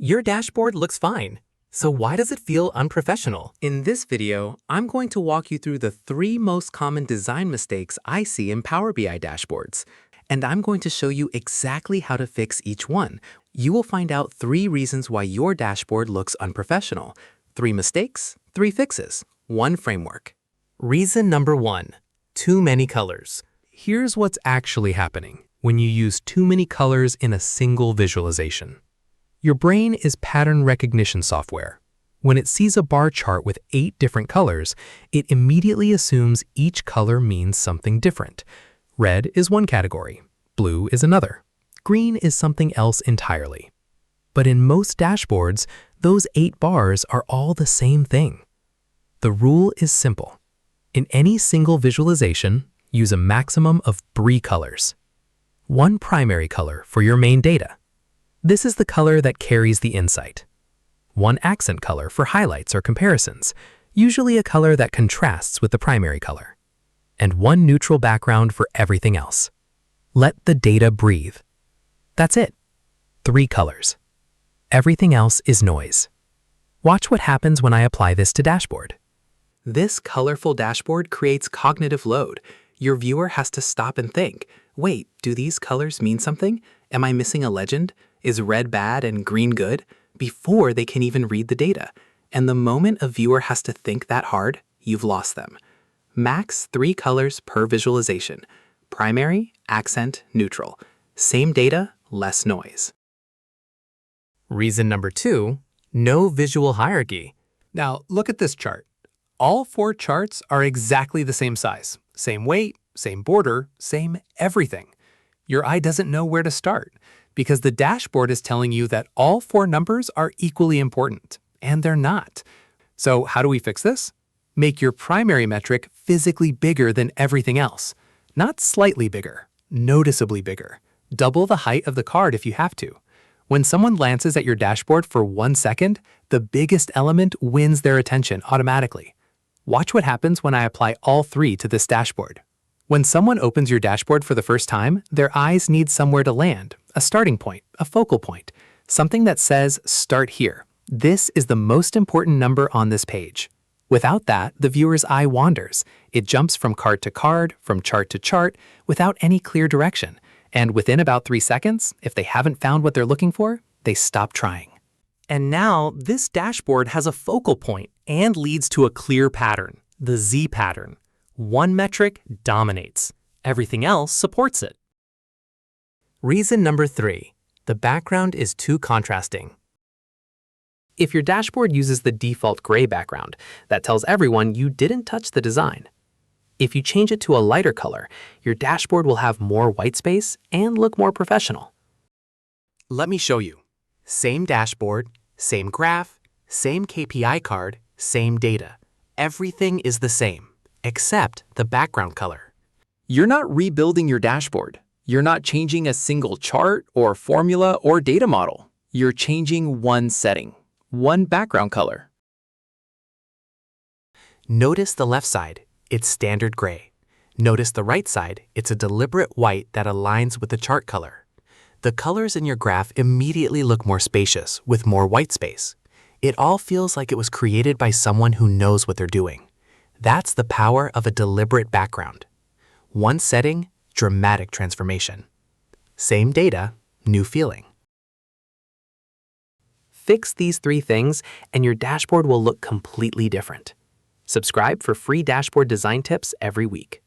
Your dashboard looks fine. So why does it feel unprofessional? In this video, I'm going to walk you through the 3 most common design mistakes I see in Power BI dashboards. And I'm going to show you exactly how to fix each one. You will find out 3 reasons why your dashboard looks unprofessional. 3 mistakes, 3 fixes, 1 framework. Reason number 1, too many colors. Here's what's actually happening when you use too many colors in a single visualization. Your brain is pattern recognition software. When it sees a bar chart with 8 different colors, it immediately assumes each color means something different. Red is one category, blue is another, green is something else entirely. But in most dashboards, those 8 bars are all the same thing. The rule is simple. In any single visualization, use a maximum of 3 colors. 1 primary color for your main data. This is the color that carries the insight. 1 accent color for highlights or comparisons, usually a color that contrasts with the primary color. And 1 neutral background for everything else. Let the data breathe. That's it. 3 colors. Everything else is noise. Watch what happens when I apply this to dashboard. This colorful dashboard creates cognitive load. Your viewer has to stop and think, wait, do these colors mean something? Am I missing a legend? Is red bad and green good? Before they can even read the data. And the moment a viewer has to think that hard, you've lost them. Max 3 colors per visualization. Primary, accent, neutral. Same data, less noise. Reason number 2, no visual hierarchy. Now look at this chart. All 4 charts are exactly the same size, same weight, same border, same everything. Your eye doesn't know where to start because the dashboard is telling you that all 4 numbers are equally important, and they're not. So how do we fix this? Make your primary metric physically bigger than everything else. Not slightly bigger, noticeably bigger. Double the height of the card if you have to. When someone glances at your dashboard for 1 second, the biggest element wins their attention automatically. Watch what happens when I apply all 3 to this dashboard. When someone opens your dashboard for the first time, their eyes need somewhere to land, a starting point, a focal point, something that says, start here. This is the most important number on this page. Without that, the viewer's eye wanders. It jumps from card to card, from chart to chart, without any clear direction. And within about 3 seconds, if they haven't found what they're looking for, they stop trying. And now, this dashboard has a focal point and leads to a clear pattern, the Z pattern. 1 metric dominates. Everything else supports it. Reason number 3, the background is too contrasting. If your dashboard uses the default gray background, that tells everyone you didn't touch the design. If you change it to a lighter color, your dashboard will have more white space and look more professional. Let me show you. Same dashboard, same graph, same KPI card, same data. Everything is the same, except the background color. You're not rebuilding your dashboard. You're not changing a single chart or formula or data model. You're changing 1 setting, 1 background color. Notice the left side, it's standard gray. Notice the right side, it's a deliberate white that aligns with the chart color. The colors in your graph immediately look more spacious, with more white space. It all feels like it was created by someone who knows what they're doing. That's the power of a deliberate background. 1 setting, dramatic transformation. Same data, new feeling. Fix these 3 things and your dashboard will look completely different. Subscribe for free dashboard design tips every week.